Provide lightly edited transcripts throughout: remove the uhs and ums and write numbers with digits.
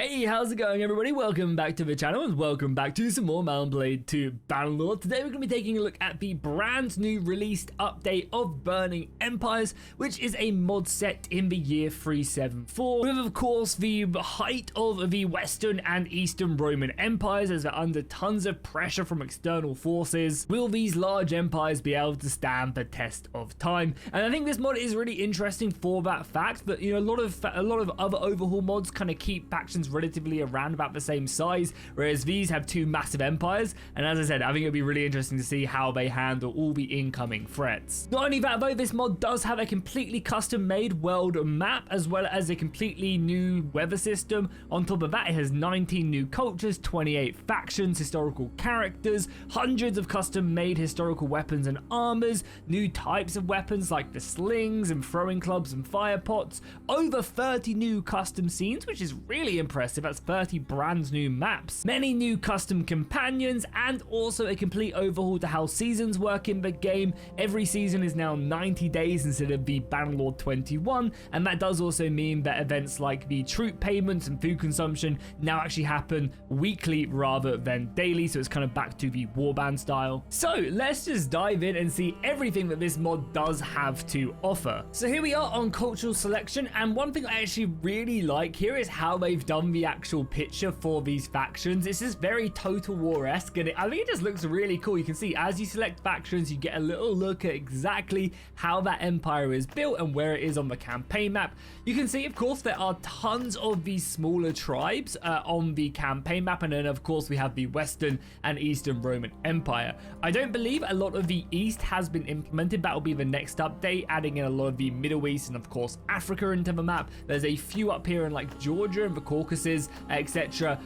Hey, how's it going, everybody? Welcome back to the channel and welcome back to some more Mount & Blade 2 Bannerlord. Today we're going to be taking a look at the brand new released update of Burning Empires, which is a mod set in the year 374, with of course the height of the Western and Eastern Roman empires as they're under tons of pressure from external forces. Will these large empires be able to stand the test of time? And I think this mod is really interesting for that fact that, you know, a lot of other overhaul mods kind of keep factions relatively around about the same size, whereas these have two massive empires. And as I said, I think it'll be really interesting to see how they handle all the incoming threats. Not only that though, this mod does have a completely custom made world map as well as a completely new weather system. On top of that, it has 19 new cultures, 28 factions, historical characters, hundreds of custom made historical weapons and armors, new types of weapons like the slings and throwing clubs and fire pots, over 30 new custom scenes, which is really impressive. That's 30 brand new maps, many new custom companions, and also a complete overhaul to how seasons work in the game. Every season is now 90 days instead of the Bannerlord 21, and that does also mean that events like the troop payments and food consumption now actually happen weekly rather than daily, so it's kind of back to the warband style. So let's just dive in and see everything that this mod does have to offer. So here we are on cultural selection, and one thing I actually really like here is how they've done the actual picture for these factions. It's just very Total War-esque, and I think it just looks really cool. You can see as you select factions, you get a little look at exactly how that empire is built and where it is on the campaign map. You can see, of course, there are tons of these smaller tribes on the campaign map, and then of course we have the Western and Eastern Roman Empire. I don't believe a lot of the East has been implemented. That will be the next update, adding in a lot of the Middle East and of course Africa into the map. There's a few up here in like Georgia and the Caucasus, etc.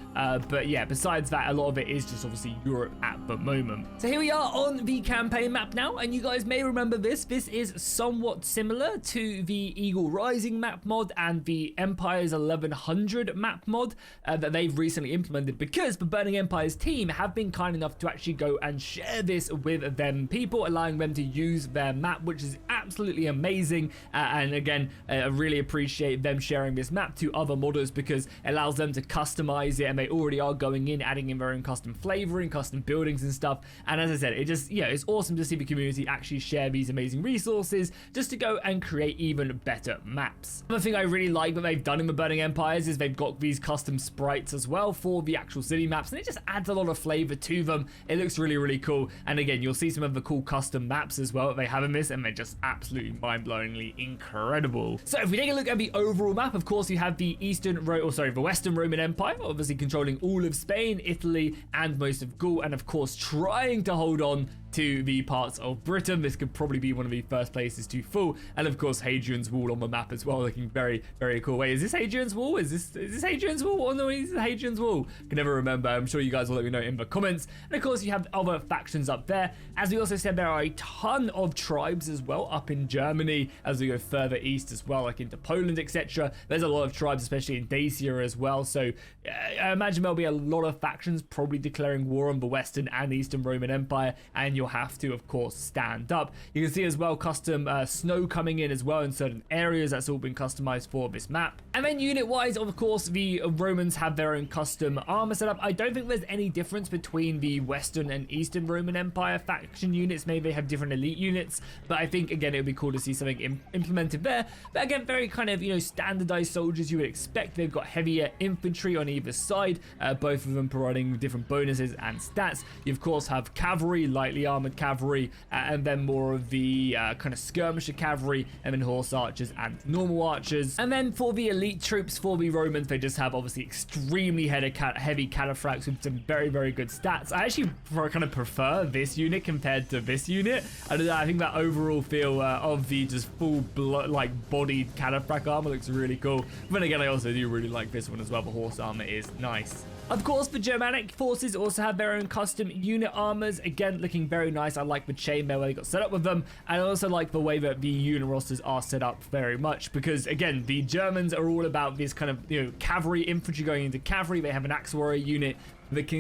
But yeah, besides that, a lot of it is just obviously Europe at the moment. So here we are on the campaign map now, and you guys may remember this. This is somewhat similar to the Eagle Rising map mod and the Empires 1100 map mod that they've recently implemented, because the Burning Empires team have been kind enough to actually go and share this with them people, allowing them to use their map, which is absolutely amazing. And again, I really appreciate them sharing this map to other modders because it allows them to customize it, and they already are going in adding in their own custom flavoring, custom buildings and stuff. And as I said, it just, yeah, it's awesome to see the community actually share these amazing resources just to go and create even better maps. Another thing I really like that they've done in the Burning Empires is they've got these custom sprites as well for the actual city maps, and it just adds a lot of flavor to them. It looks really, really cool. And again, you'll see some of the cool custom maps as well that they have in this, and they're just absolutely mind-blowingly incredible. So if we take a look at the overall map, of course you have the the Western Roman Empire, obviously controlling all of Spain, Italy, and most of Gaul, and of course trying to hold on to the parts of Britain. This could probably be one of the first places to fall. And of course Hadrian's Wall on the map as well, looking very, very cool. Wait, is this Hadrian's Wall? Is this Hadrian's Wall? Oh no, it's Hadrian's Wall. I can never remember. I'm sure you guys will let me know in the comments. And of course you have other factions up there. As we also said, there are a ton of tribes as well up in Germany as we go further east as well, like into Poland, etc. There's a lot of tribes, especially in Dacia as well. So I imagine there'll be a lot of factions probably declaring war on the Western and Eastern Roman Empire, and you'll have to, of course, stand up. You can see as well custom snow coming in as well in certain areas. That's all been customized for this map. And then unit-wise, of course, the Romans have their own custom armor setup. I don't think there's any difference between the Western and Eastern Roman Empire faction units. Maybe they have different elite units, but I think, again, it would be cool to see something implemented there. But again, very kind of, you know, standardized soldiers you would expect. They've got heavier infantry on either side, both of them providing different bonuses and stats. You, of course, have cavalry, lightly armored cavalry, and then more of the kind of skirmisher cavalry, and then horse archers and normal archers. And then for the elite troops, for the Romans, they just have obviously extremely heavy cataphracts with some very, very good stats. I actually kind of prefer this unit compared to this unit. I don't know, I think that overall feel of the just full like bodied cataphract armor looks really cool. But then again, I also do really like this one as well. The horse armor is nice. Of course, the Germanic forces also have their own custom unit armors. Again, looking very nice. I like the chainmail where they got set up with them. And I also like the way that the unit rosters are set up very much, because again, the Germans are all about this kind of, you know, cavalry infantry going into cavalry. They have an axe warrior unit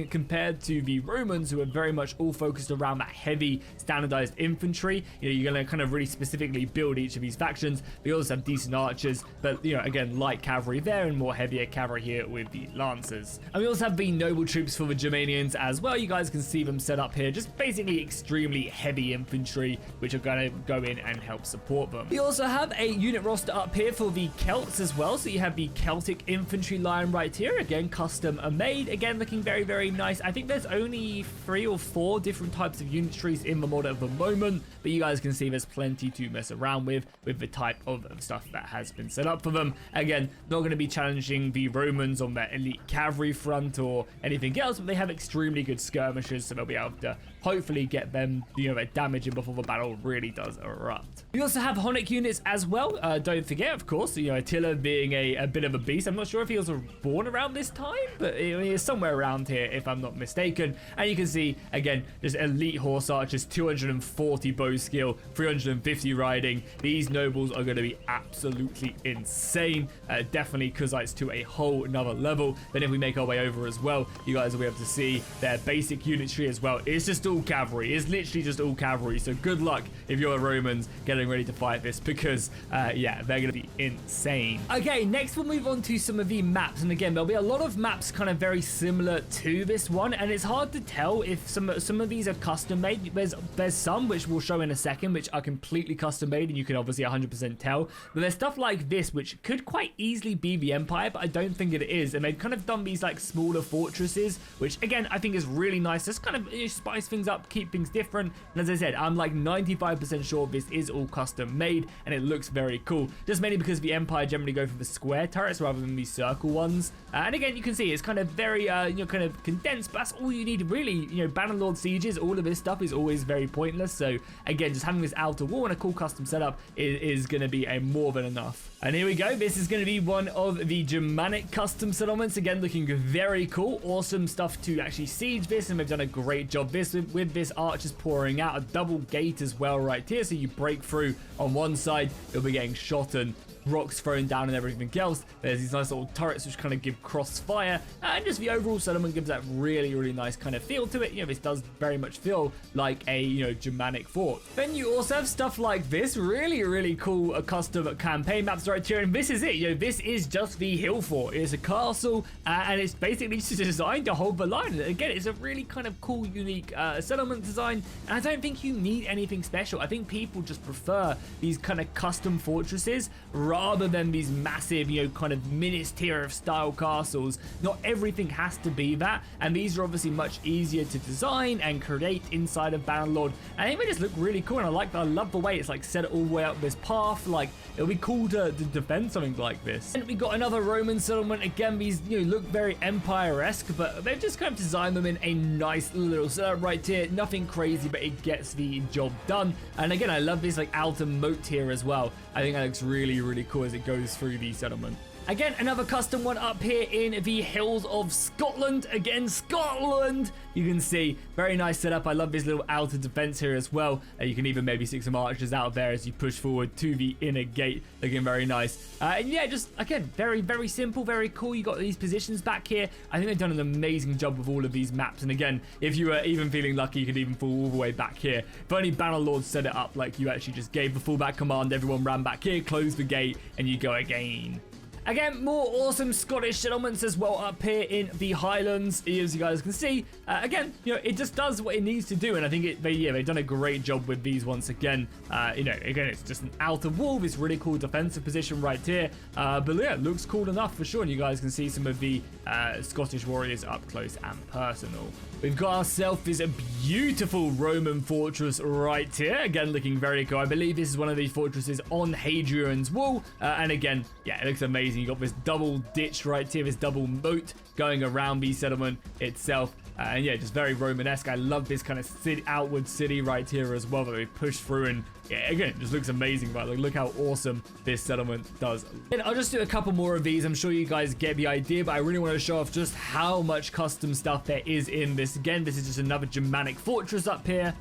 compared to the Romans, who are very much all focused around that heavy standardized infantry. You know, you're going to kind of really specifically build each of these factions. We also have decent archers, but you know, again, light cavalry there and more heavier cavalry here with the lancers. And we also have the noble troops for the Germanians as well. You guys can see them set up here, just basically extremely heavy infantry, which are going to go in and help support them. We also have a unit roster up here for the Celts as well. So you have the Celtic infantry line right here, again custom made, again looking very, very nice. I think there's only 3 or 4 different types of unitaries in the mod at the moment, but you guys can see there's plenty to mess around with the type of stuff that has been set up for them. Again, not going to be challenging the Romans on their elite cavalry front or anything else, but they have extremely good skirmishers, so they'll be able to hopefully get them, you know, their damage in before the battle really does erupt. We also have Hunnic units as well. Don't forget, of course, you know, Attila being a bit of a beast. I'm not sure if he was born around this time, but he is somewhere around here, if I'm not mistaken. And you can see, again, just elite horse archers, 240 bow skill, 350 riding. These nobles are going to be absolutely insane. Definitely Kuzites to a whole nother level. Then if we make our way over as well, you guys will be able to see their basic unitry as well. It's just all cavalry. It's literally just all cavalry. So good luck if you're Romans getting ready to fight this, because yeah, they're going to be insane. Okay, next we'll move on to some of the maps. And again, there'll be a lot of maps kind of very similar to this one, and it's hard to tell if some of these are custom made. There's some which we'll show in a second which are completely custom made, and you can obviously 100% tell. But there's stuff like this which could quite easily be the Empire, but I don't think it is. And they've kind of done these like smaller fortresses, which again I think is really nice. Just kind of, you know, spice things up, keep things different. And as I said, I'm like 95% sure this is all custom made, and it looks very cool. Just mainly because the Empire generally go for the square turrets rather than the circle ones. And again, you can see it's kind of very, you know, kind of condensed, but that's all you need really. You know, Bannerlord sieges, all of this stuff is always very pointless. So again, just having this outer wall and a cool custom setup is going to be a more than enough. And here we go. This is going to be one of the Germanic custom settlements. Again, looking very cool. Awesome stuff to actually siege this, and they've done a great job with this archers pouring out a double gate as well right here. So you break through on one side, you'll be getting shot and rocks thrown down and everything else. There's these nice little turrets which kind of give crossfire, and just the overall settlement gives that really, really nice kind of feel to it. You know, this does very much feel like a, you know, Germanic fort. Then you also have stuff like this really, really cool custom campaign maps right here, and this is it. You know, this is just the hill fort. It's a castle, and it's basically just designed to hold the line. And again, it's a really kind of cool, unique settlement design, and I don't think you need anything special. I think people just prefer these kind of custom fortresses rather than these massive, you know, kind of ministerial style castles. Not everything has to be that, and these are obviously much easier to design and create inside of Bannerlord. And I think they just look really cool, and I love the way it's like set all the way up this path. Like, it'll be cool to defend something like this. And we got another Roman settlement. Again, these, you know, look very Empire-esque, but they've just kind of designed them in a nice little setup right here. Nothing crazy, but it gets the job done. And again, I love this like outer moat here as well. I think that looks really, really cool as it goes through the settlement. Again, another custom one up here in the hills of Scotland. Again, Scotland! You can see, very nice setup. I love this little outer defense here as well. You can even maybe stick some archers out there as you push forward to the inner gate. Looking very nice. And yeah, just, again, very, very simple, very cool. You got these positions back here. I think they've done an amazing job with all of these maps. And again, if you were even feeling lucky, you could even fall all the way back here. If only Bannerlord set it up like you actually just gave the fallback command, everyone ran back here, closed the gate, and you go again. Again, more awesome Scottish settlements as well up here in the Highlands, as you guys can see. Again, you know, it just does what it needs to do, and I think they've done a great job with these once again. You know, again, it's just an outer wall, this really cool defensive position right here. But yeah, it looks cool enough for sure, and you guys can see some of the Scottish warriors up close and personal. We've got ourselves this beautiful Roman fortress right here. Again, looking very cool. I believe this is one of these fortresses on Hadrian's Wall. And again, yeah, it looks amazing. You got this double ditch right here, this double moat going around the settlement itself. And yeah, just very Romanesque. I love this kind of outward city right here as well that they push through, and yeah, again, it just looks amazing, right? Like, look how awesome this settlement does. And I'll just do a couple more of these. I'm sure you guys get the idea, but I really want to show off just how much custom stuff there is in this. Again, this is just another Germanic fortress up here.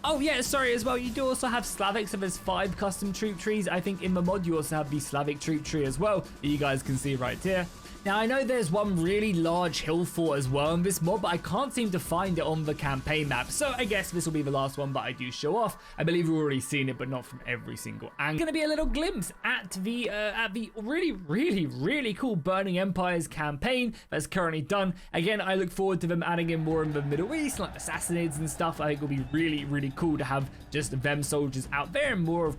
Oh yeah, sorry as well, you do also have Slavic, so there's 5 custom troop trees. I think in the mod you also have the Slavic troop tree as well, that you guys can see right here. Now, I know there's one really large hill fort as well in this mod, but I can't seem to find it on the campaign map. So I guess this will be the last one that I do show off. I believe we've already seen it, but not from every single angle. Going to be a little glimpse at the really cool Burning Empires campaign that's currently done. Again, I look forward to them adding in more in the Middle East, like Assassinates and stuff. I think it'll be really cool to have just them soldiers out there and more of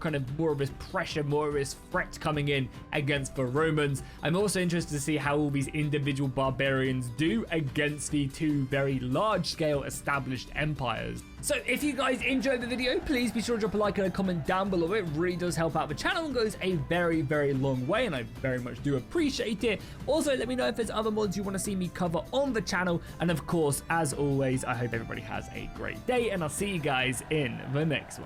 this pressure, more of this threat coming in against the Romans. I'm also interested to see how all these individual barbarians do against the two very large-scale established empires. So if you guys enjoyed the video, please be sure to drop a like and a comment down below. It really does help out the channel and goes a very long way, and I very much do appreciate it. Also, let me know if there's other mods you want to see me cover on the channel, and of course, as always, I hope everybody has a great day, and I'll see you guys in the next one.